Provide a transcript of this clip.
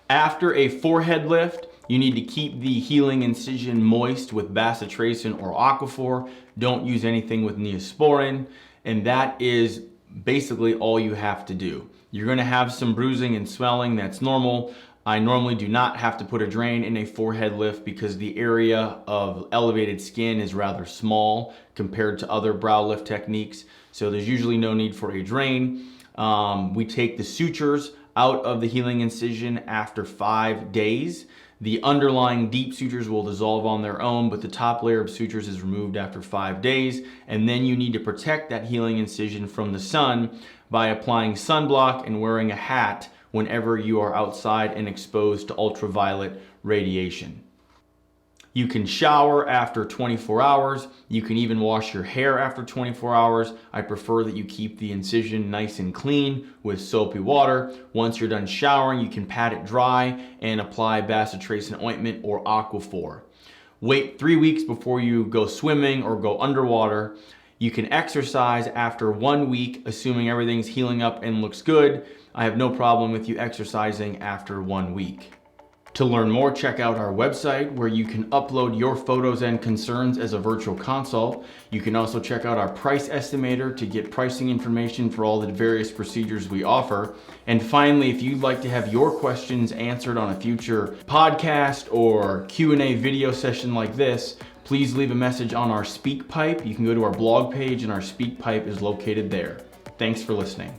After a forehead lift, you need to keep the healing incision moist with bacitracin or Aquaphor. Don't use anything with Neosporin. And that is basically all you have to do. You're gonna have some bruising and swelling, that's normal. I normally do not have to put a drain in a forehead lift because the area of elevated skin is rather small compared to other brow lift techniques. So there's usually no need for a drain. We take the sutures out of the healing incision after 5 days. The underlying deep sutures will dissolve on their own, but the top layer of sutures is removed after 5 days. And then you need to protect that healing incision from the sun by applying sunblock and wearing a hat whenever you are outside and exposed to ultraviolet radiation. You can shower after 24 hours. You can even wash your hair after 24 hours. I prefer that you keep the incision nice and clean with soapy water. Once you're done showering, you can pat it dry and apply bacitracin ointment or Aquaphor. Wait 3 weeks before you go swimming or go underwater. You can exercise after 1 week, assuming everything's healing up and looks good. I have no problem with you exercising after 1 week. To learn more, check out our website where you can upload your photos and concerns as a virtual consult. You can also check out our price estimator to get pricing information for all the various procedures we offer. And finally, if you'd like to have your questions answered on a future podcast or Q&A video session like this, please leave a message on our SpeakPipe. You can go to our blog page and our SpeakPipe is located there. Thanks for listening.